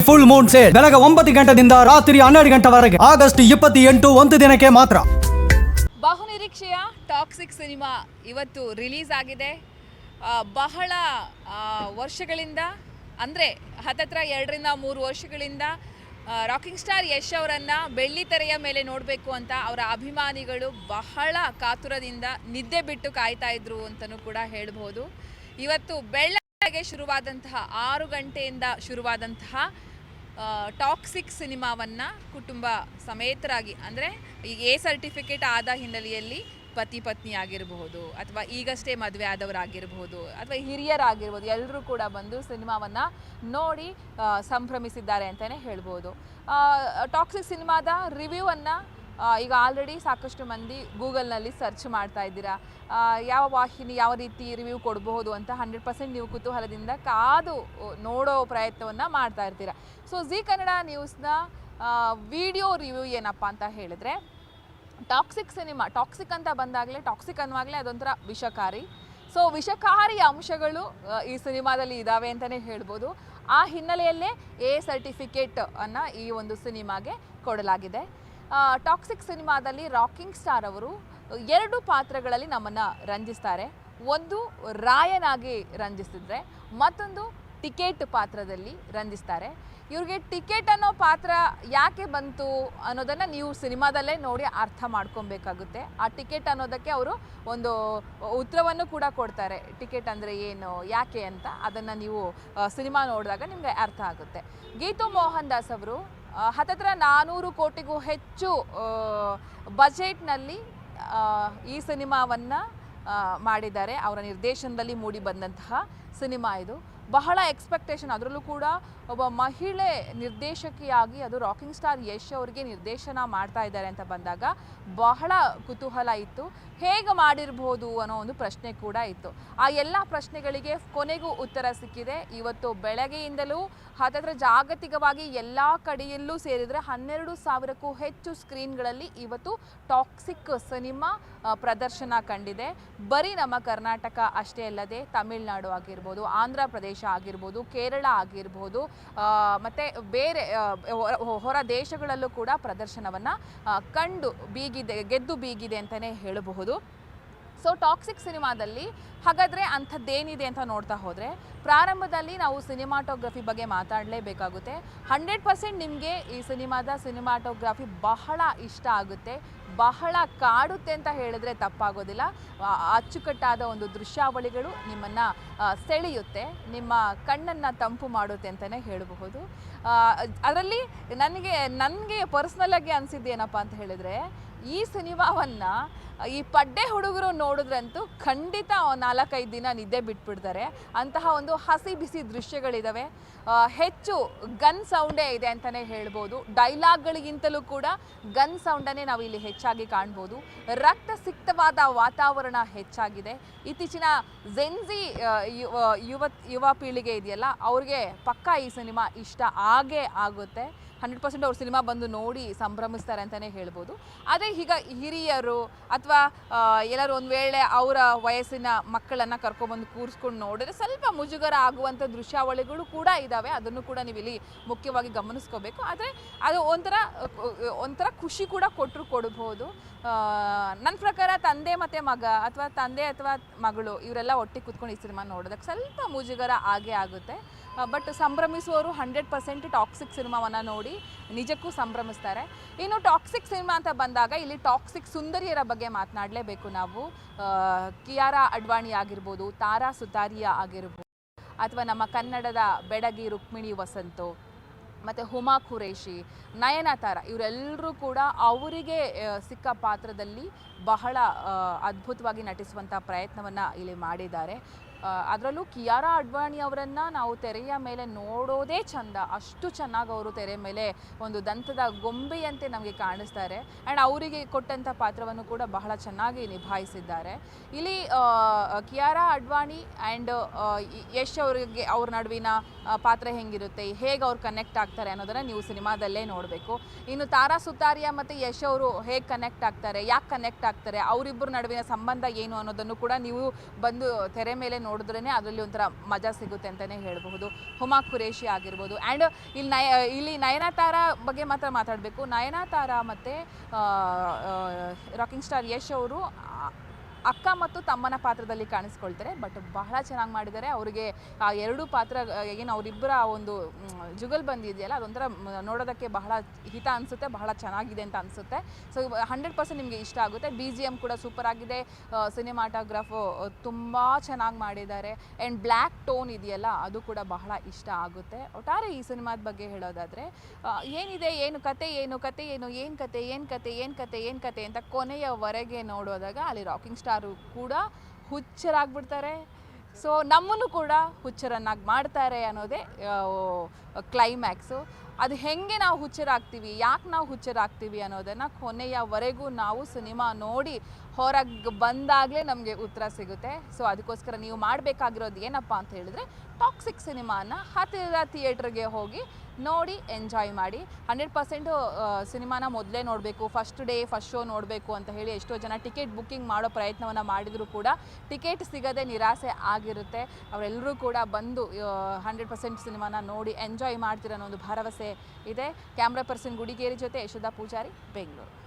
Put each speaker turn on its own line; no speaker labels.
Full Moon sale ಬೆಳಗ್ಗೆ 9 ಗಂಟೆಯಿಂದ ರಾತ್ರಿ 12 ಗಂಟೆವರೆಗೆ ಆಗಸ್ಟ್ 28 ಒಂದು ದಿನಕ್ಕೆ ಮಾತ್ರ.
ಬಹುನಿರೀಕ್ಷೆಯ ಟಾಕ್ಸಿಕ್ ಸಿನಿಮಾ ಇವತ್ತು ರಿಲೀಸ್ ಆಗಿದೆ. ಬಹಳ ವರ್ಷಗಳಿಂದ ಅಂದರೆ ಹತ್ತತ್ರ 2 ರಿಂದ 3 ವರ್ಷಗಳಿಂದ ರಾಕಿಂಗ್ ಸ್ಟಾರ್ ಯಶ್ ಅವರನ್ನು ಬೆಳ್ಳಿ ತೆರೆಯ ಮೇಲೆ ನೋಡಬೇಕು ಅಂತ ಅವರ ಅಭಿಮಾನಿಗಳು ಬಹಳ ಕಾತುರದಿಂದ ನಿದ್ದೆ ಬಿಟ್ಟು ಕಾಯ್ತಾ ಇದ್ರು ಅಂತಲೂ ಕೂಡ ಹೇಳ್ಬೋದು. ಇವತ್ತು ಬೆಳ್ಳಗೆ ಶುರುವಾದಂತಹ 6 ಗಂಟೆಯಿಂದ ಶುರುವಾದಂತಹ ಟಾಕ್ಸಿಕ್ ಸಿನಿಮಾವನ್ನು ಕುಟುಂಬ ಸಮೇತರಾಗಿ ಅಂದರೆ ಈಗ ಎ ಸರ್ಟಿಫಿಕೇಟ್ ಆದ ಹಿನ್ನೆಲೆಯಲ್ಲಿ ಪತಿ ಪತ್ನಿ ಆಗಿರಬಹುದು ಅಥವಾ ಈಗಷ್ಟೇ ಮದುವೆ ಆದವರಾಗಿರ್ಬೋದು ಅಥವಾ ಹಿರಿಯರಾಗಿರ್ಬೋದು ಎಲ್ಲರೂ ಕೂಡ ಬಂದು ಸಿನಿಮಾವನ್ನು ನೋಡಿ ಸಂಭ್ರಮಿಸಿದ್ದಾರೆ ಅಂತಲೇ ಹೇಳ್ಬೋದು. ಟಾಕ್ಸಿಕ್ ಸಿನಿಮಾದ ರಿವ್ಯೂವನ್ನು ಈಗ ಆಲ್ರೆಡಿ ಸಾಕಷ್ಟು ಮಂದಿ ಗೂಗಲ್ನಲ್ಲಿ ಸರ್ಚ್ ಮಾಡ್ತಾ ಇದ್ದೀರಾ. ಯಾವ ವಾಹಿನಿ ಯಾವ ರೀತಿ ರಿವ್ಯೂ ಕೊಡಬಹುದು ಅಂತ 100% ನೀವು ಕುತೂಹಲದಿಂದ ಕಾದು ನೋಡೋ ಪ್ರಯತ್ನವನ್ನು ಮಾಡ್ತಾ ಇರ್ತೀರ. ಸೊ ಜಿ ಕನ್ನಡ ನ್ಯೂಸ್ನ ವಿಡಿಯೋ ರಿವ್ಯೂ ಏನಪ್ಪ ಅಂತ ಹೇಳಿದ್ರೆ, ಟಾಕ್ಸಿಕ್ ಸಿನಿಮಾ ಟಾಕ್ಸಿಕ್ ಅಂತ ಬಂದಾಗಲೇ ಟಾಕ್ಸಿಕ್ ಅನ್ನುವಾಗಲೇ ಅದೊಂಥರ ವಿಷಕಾರಿ. ಸೊ ವಿಷಕಾರಿ ಅಂಶಗಳು ಈ ಸಿನಿಮಾದಲ್ಲಿ ಇದ್ದಾವೆ ಅಂತಲೇ ಹೇಳ್ಬೋದು. ಆ ಹಿನ್ನೆಲೆಯಲ್ಲೇ ಎ ಸರ್ಟಿಫಿಕೇಟ್ ಅನ್ನು ಈ ಒಂದು ಸಿನಿಮಾಗೆ ಕೊಡಲಾಗಿದೆ. ಟಾಕ್ಸಿಕ್ ಸಿನಿಮಾದಲ್ಲಿ ರಾಕಿಂಗ್ ಸ್ಟಾರ್ ಅವರು 2 ಪಾತ್ರಗಳಲ್ಲಿ ನಮ್ಮನ್ನು ರಂಜಿಸ್ತಾರೆ. ಒಂದು ರಾಯನಾಗಿ ರಂಜಿಸಿದ್ರೆ, ಮತ್ತೊಂದು ಟಿಕೆಟ್ ಪಾತ್ರದಲ್ಲಿ ರಂಜಿಸ್ತಾರೆ. ಇವ್ರಿಗೆ ಟಿಕೆಟ್ ಅನ್ನೋ ಪಾತ್ರ ಯಾಕೆ ಬಂತು ಅನ್ನೋದನ್ನು ನೀವು ಸಿನಿಮಾದಲ್ಲೇ ನೋಡಿ ಅರ್ಥ ಮಾಡ್ಕೊಬೇಕಾಗುತ್ತೆ. ಆ ಟಿಕೆಟ್ ಅನ್ನೋದಕ್ಕೆ ಅವರು ಒಂದು ಉತ್ತರವನ್ನು ಕೂಡ ಕೊಡ್ತಾರೆ. ಟಿಕೆಟ್ ಅಂದರೆ ಏನು, ಯಾಕೆ ಅಂತ ಅದನ್ನು ನೀವು ಸಿನಿಮಾ ನೋಡಿದಾಗ ನಿಮಗೆ ಅರ್ಥ ಆಗುತ್ತೆ. ಗೀತು ಮೋಹನ್ ದಾಸ್ ಅವರು ಹತ್ತತ್ರ 400 ಕೋಟಿಗೂ ಹೆಚ್ಚು ಬಜೆಟ್ನಲ್ಲಿ ಈ ಸಿನಿಮಾವನ್ನು ಮಾಡಿದ್ದಾರೆ. ಅವರ ನಿರ್ದೇಶನದಲ್ಲಿ ಮೂಡಿ ಬಂದಂತಹ ಸಿನಿಮಾ ಇದು. ಬಹಳ ಎಕ್ಸ್ಪೆಕ್ಟೇಷನ್, ಅದರಲ್ಲೂ ಕೂಡ ಒಬ್ಬ ಮಹಿಳೆ ನಿರ್ದೇಶಕಿಯಾಗಿ ಅದು ರಾಕಿಂಗ್ ಸ್ಟಾರ್ ಯಶ್ ಅವರಿಗೆ ನಿರ್ದೇಶನ ಮಾಡ್ತಾ ಇದ್ದಾರೆ ಅಂತ ಬಂದಾಗ ಬಹಳ ಕುತೂಹಲ ಇತ್ತು. ಹೇಗೆ ಮಾಡಿರ್ಬೋದು ಅನ್ನೋ ಒಂದು ಪ್ರಶ್ನೆ ಕೂಡ ಇತ್ತು. ಆ ಎಲ್ಲ ಪ್ರಶ್ನೆಗಳಿಗೆ ಕೊನೆಗೂ ಉತ್ತರ ಸಿಕ್ಕಿದೆ. ಇವತ್ತು ಬೆಳಗ್ಗೆಯಿಂದಲೂ ಹತ್ತತ್ರ ಜಾಗತಿಕವಾಗಿ ಎಲ್ಲ ಕಡೆಯಲ್ಲೂ ಸೇರಿದರೆ 12,000ಕ್ಕೂ ಹೆಚ್ಚು ಸ್ಕ್ರೀನ್ಗಳಲ್ಲಿ ಇವತ್ತು ಟಾಕ್ಸಿಕ್ ಸಿನಿಮಾ ಪ್ರದರ್ಶನ ಕಂಡಿದೆ. ಬರೀ ನಮ್ಮ ಕರ್ನಾಟಕ ಅಷ್ಟೇ ಅಲ್ಲದೆ ತಮಿಳುನಾಡು ಆಗಿರ್ಬೋದು, ಆಂಧ್ರ ಪ್ರದೇಶ ಆಗಿರ್ಬೋದು, ಕೇರಳ ಆಗಿರ್ಬೋದು, ಮತ್ತು ಬೇರೆ ಹೊರ ದೇಶಗಳಲ್ಲೂ ಕೂಡ ಪ್ರದರ್ಶನವನ್ನು ಗೆದ್ದು ಬೀಗಿದೆ ಅಂತಲೇ ಹೇಳಬಹುದು. ಸೊ ಟಾಕ್ಸಿಕ್ ಸಿನಿಮಾದಲ್ಲಿ ಹಾಗಾದರೆ ಅಂಥದ್ದೇನಿದೆ ಅಂತ ನೋಡ್ತಾ ಹೋದರೆ, ಪ್ರಾರಂಭದಲ್ಲಿ ನಾವು ಸಿನಿಮಾಟೋಗ್ರಫಿ ಬಗ್ಗೆ ಮಾತಾಡಲೇಬೇಕಾಗುತ್ತೆ. 100% ನಿಮಗೆ ಈ ಸಿನಿಮಾಟೋಗ್ರಫಿ ಬಹಳ ಇಷ್ಟ ಆಗುತ್ತೆ, ಬಹಳ ಕಾಡುತ್ತೆ ಅಂತ ಹೇಳಿದ್ರೆ ತಪ್ಪಾಗೋದಿಲ್ಲ. ಅಚ್ಚುಕಟ್ಟಾದ ಒಂದು ದೃಶ್ಯಾವಳಿಗಳು ನಿಮ್ಮನ್ನು ಸೆಳೆಯುತ್ತೆ, ನಿಮ್ಮ ಕಣ್ಣನ್ನು ತಂಪು ಮಾಡುತ್ತೆ ಅಂತಲೇ ಹೇಳಬಹುದು. ಅದರಲ್ಲಿ ನನಗೆ ಪರ್ಸ್ನಲಾಗಿ ಅನಿಸಿದ್ದೇನಪ್ಪ ಅಂತ ಹೇಳಿದರೆ, ಈ ಸಿನಿಮಾವನ್ನು ಈ ಪಡ್ಡೆ ಹುಡುಗರು ನೋಡಿದ್ರಂತೂ ಖಂಡಿತ 4-5 ದಿನ ನಿದ್ದೆ ಬಿಟ್ಬಿಡ್ತಾರೆ. ಅಂತಹ ಒಂದು ಹಸಿ ಬಿಸಿ ದೃಶ್ಯಗಳಿದ್ದಾವೆ. ಹೆಚ್ಚು ಗನ್ ಸೌಂಡೇ ಇದೆ ಅಂತಲೇ ಹೇಳ್ಬೋದು. ಡೈಲಾಗ್ಗಳಿಗಿಂತಲೂ ಕೂಡ ಗನ್ ಸೌಂಡನ್ನೇ ನಾವು ಇಲ್ಲಿ ಹೆಚ್ಚಾಗಿ ಕಾಣ್ಬೋದು. ರಕ್ತಸಿಕ್ತವಾದ ವಾತಾವರಣ ಹೆಚ್ಚಾಗಿದೆ. ಇತ್ತೀಚಿನ ಜೆನ್ಜಿ ಯುವ ಪೀಳಿಗೆ ಇದೆಯಲ್ಲ, ಅವ್ರಿಗೆ ಪಕ್ಕಾ ಈ ಸಿನಿಮಾ ಇಷ್ಟ ಆಗೇ ಆಗುತ್ತೆ. 100% ಅವ್ರು ಸಿನಿಮಾ ಬಂದು ನೋಡಿ ಸಂಭ್ರಮಿಸ್ತಾರೆ ಅಂತಲೇ ಹೇಳ್ಬೋದು. ಅದೇ ಈಗ ಹಿರಿಯರು ಅಥವಾ ಎಲ್ಲರೂ ಒಂದು ವೇಳೆ ಅವರ ವಯಸ್ಸಿನ ಮಕ್ಕಳನ್ನು ಕರ್ಕೊಬಂದು ಕೂರಿಸ್ಕೊಂಡು ನೋಡಿದ್ರೆ ಸ್ವಲ್ಪ ಮುಜುಗರ ಆಗುವಂಥ ದೃಶ್ಯಾವಳಿಗಳು ಕೂಡ ಇದ್ದಾವೆ. ಅದನ್ನು ಕೂಡ ನೀವು ಇಲ್ಲಿ ಮುಖ್ಯವಾಗಿ ಗಮನಿಸ್ಕೋಬೇಕು. ಆದರೆ ಅದು ಒಂಥರ ಖುಷಿ ಕೂಡ ಕೊಡಬಹುದು. ನನ್ನ ಪ್ರಕಾರ ತಂದೆ ಮತ್ತು ಮಗ ಅಥವಾ ತಂದೆ ಅಥವಾ ಮಗಳು ಇವರೆಲ್ಲ ಒಟ್ಟಿಗೆ ಕೂತ್ಕೊಂಡು ಈ ಸಿನಿಮಾ ನೋಡೋದಕ್ಕೆ ಸ್ವಲ್ಪ ಮುಜುಗರ ಆಗೇ ಆಗುತ್ತೆ. ಬಟ್ ಸಂಭ್ರಮಿಸುವವರು 100% ಟಾಕ್ಸಿಕ್ ಸಿನಿಮಾವನ್ನು ನೋಡಿ ನಿಜಕ್ಕೂ ಸಂಭ್ರಮಿಸ್ತಾರೆ. ಇನ್ನು ಟಾಕ್ಸಿಕ್ ಸಿನಿಮಾ ಅಂತ ಬಂದಾಗ ಇಲ್ಲಿ ಟಾಕ್ಸಿಕ್ ಸುಂದರಿಯರ ಬಗ್ಗೆ ಮಾತನಾಡಲೇಬೇಕು ನಾವು. ಕಿಯಾರಾ ಅಡ್ವಾಣಿ ಆಗಿರ್ಬೋದು, ತಾರಾ ಸುತಾರಿಯಾ ಆಗಿರ್ಬೋದು, ಅಥವಾ ನಮ್ಮ ಕನ್ನಡದ ಬೆಡಗಿ ರುಕ್ಮಿಣಿ ವಸಂತು, ಮತ್ತು ಹುಮಾ ಖುರೇಶಿ, ನಯನತಾರ, ಇವರೆಲ್ಲರೂ ಕೂಡ ಅವರಿಗೆ ಸಿಕ್ಕ ಪಾತ್ರದಲ್ಲಿ ಬಹಳ ಅದ್ಭುತವಾಗಿ ನಟಿಸುವಂಥ ಪ್ರಯತ್ನವನ್ನು ಇಲ್ಲಿ ಮಾಡಿದ್ದಾರೆ. ಅದರಲ್ಲೂ ಕಿಯಾರಾ ಅಡ್ವಾಣಿ ಅವರನ್ನು ನಾವು ತೆರೆಯ ಮೇಲೆ ನೋಡೋದೇ ಚಂದ. ಅಷ್ಟು ಚೆನ್ನಾಗಿ ಅವರು ತೆರೆ ಮೇಲೆ ಒಂದು ದಂತದ ಗೊಂಬೆಯಂತೆ ನಮಗೆ ಕಾಣಿಸ್ತಾರೆ. ಆ್ಯಂಡ್ ಅವರಿಗೆ ಕೊಟ್ಟಂಥ ಪಾತ್ರವನ್ನು ಕೂಡ ಬಹಳ ಚೆನ್ನಾಗಿ ನಿಭಾಯಿಸಿದ್ದಾರೆ. ಇಲ್ಲಿ ಕಿಯಾರಾ ಅಡ್ವಾಣಿ ಆ್ಯಂಡ್ ಯಶ್ ಅವ್ರ ನಡುವಿನ ಪಾತ್ರ ಹೆಂಗಿರುತ್ತೆ, ಹೇಗೆ ಅವ್ರು ಕನೆಕ್ಟ್ ಆಗ್ತಾರೆ ಅನ್ನೋದನ್ನು ನೀವು ಸಿನಿಮಾದಲ್ಲೇ ನೋಡಬೇಕು. ಇನ್ನು ತಾರಾ ಸುತಾರಿಯಾ ಮತ್ತು ಯಶ್ ಅವರು ಹೇಗೆ ಕನೆಕ್ಟ್ ಆಗ್ತಾರೆ, ಯಾಕೆ ಕನೆಕ್ಟ್ ಆಗ್ತಾರೆ, ಅವರಿಬ್ಬರ ನಡುವಿನ ಸಂಬಂಧ ಏನು ಅನ್ನೋದನ್ನು ಕೂಡ ನೀವು ಬಂದು ತೆರೆ ಮೇಲೆ ನೋಡಿದ್ರೇ ಅದರಲ್ಲಿ ಒಂಥರ ಮಜಾ ಸಿಗುತ್ತೆ ಅಂತಲೇ ಹೇಳಬಹುದು. ಹುಮಾ ಖುರೇಶಿ ಆಗಿರ್ಬೋದು. ಆ್ಯಂಡ್ ಇಲ್ಲಿ ನಯನತಾರ ಬಗ್ಗೆ ಮಾತ್ರ ಮಾತಾಡಬೇಕು. ನಯನತಾರ ಮತ್ತು ರಾಕಿಂಗ್ ಸ್ಟಾರ್ ಯಶ್ ಅವರು ಅಕ್ಕ ಮತ್ತು ತಮ್ಮನ ಪಾತ್ರದಲ್ಲಿ ಕಾಣಿಸ್ಕೊಳ್ತಾರೆ. ಬಟ್ ಬಹಳ ಚೆನ್ನಾಗಿ ಮಾಡಿದ್ದಾರೆ. ಅವರಿಗೆ ಆ ಎರಡು ಪಾತ್ರ ಏನು ಅವರಿಬ್ಬರ ಒಂದು ಜುಗಲ್ ಬಂದಿದೆಯಲ್ಲ ಅದೊಂಥರ ನೋಡೋದಕ್ಕೆ ಬಹಳ ಹಿತ ಅನಿಸುತ್ತೆ, ಬಹಳ ಚೆನ್ನಾಗಿದೆ ಅಂತ ಅನಿಸುತ್ತೆ. ಸೊ 100% ನಿಮಗೆ ಇಷ್ಟ ಆಗುತ್ತೆ. BGM ಕೂಡ ಸೂಪರ್ ಆಗಿದೆ. ಸಿನಿಮಾಟೋಗ್ರಾಫು ತುಂಬ ಚೆನ್ನಾಗಿ ಮಾಡಿದ್ದಾರೆ. ಆ್ಯಂಡ್ ಬ್ಲ್ಯಾಕ್ ಟೋನ್ ಇದೆಯಲ್ಲ ಅದು ಕೂಡ ಬಹಳ ಇಷ್ಟ ಆಗುತ್ತೆ. ಒಟ್ಟಾರೆ ಈ ಸಿನಿಮಾದ ಬಗ್ಗೆ ಹೇಳೋದಾದರೆ ಏನಿದೆ, ಏನು ಕತೆ ಅಂತ ಕೊನೆಯವರೆಗೆ ನೋಡೋದಾಗ ಅಲ್ಲಿ ರಾಕಿಂಗ್ ಸ್ಟಾರು ಕೂಡ ಹುಚ್ಚರಾಗ್ಬಿಡ್ತಾರೆ. ಸೊ ನಮ್ಮನ್ನು ಕೂಡ ಹುಚ್ಚರನ್ನಾಗಿ ಮಾಡ್ತಾರೆ ಅನ್ನೋದೇ ಕ್ಲೈಮ್ಯಾಕ್ಸು. ಅದು ಹೇಗೆ ನಾವು ಹುಚ್ಚರಾಗ್ತೀವಿ, ಯಾಕೆ ನಾವು ಹುಚ್ಚರಾಗ್ತೀವಿ ಅನ್ನೋದನ್ನು ಕೊನೆಯವರೆಗೂ ನಾವು ಸಿನಿಮಾ ನೋಡಿ ಹೊರಗೆ ಬಂದಾಗಲೇ ನಮಗೆ ಉತ್ತರ ಸಿಗುತ್ತೆ. ಸೊ ಅದಕ್ಕೋಸ್ಕರ ನೀವು ಮಾಡಬೇಕಾಗಿರೋದು ಏನಪ್ಪ ಅಂತ ಹೇಳಿದ್ರೆ ಟಾಕ್ಸಿಕ್ ಸಿನಿಮಾನ ಹತ್ತಿರದ ಥಿಯೇಟ್ರಿಗೆ ಹೋಗಿ ನೋಡಿ ಎಂಜಾಯ್ ಮಾಡಿ. 100% ಸಿನಿಮಾನ ಮೊದಲೇ ನೋಡಬೇಕು, ಫಸ್ಟ್ ಡೇ ಫಸ್ಟ್ ಶೋ ನೋಡಬೇಕು ಅಂತ ಹೇಳಿ ಎಷ್ಟೋ ಜನ ಟಿಕೆಟ್ ಬುಕ್ಕಿಂಗ್ ಮಾಡೋ ಪ್ರಯತ್ನವನ್ನು ಮಾಡಿದರೂ ಕೂಡ ಟಿಕೆಟ್ ಸಿಗದೆ ನಿರಾಸೆ ಆಗಿರುತ್ತೆ. ಅವರೆಲ್ಲರೂ ಕೂಡ ಬಂದು 100% ಸಿನಿಮಾನ ನೋಡಿ ಎಂಜಾಯ್ ಮಾಡ್ತೀರ ಅನ್ನೋ ಒಂದು ಭರವಸೆ ಇದೆ. ಕ್ಯಾಮ್ರಾ ಪರ್ಸನ್ ಗುಡಿಗೇರಿ ಜೊತೆ ಯಶೋಧ ಪೂಜಾರಿ, ಬೆಂಗಳೂರು.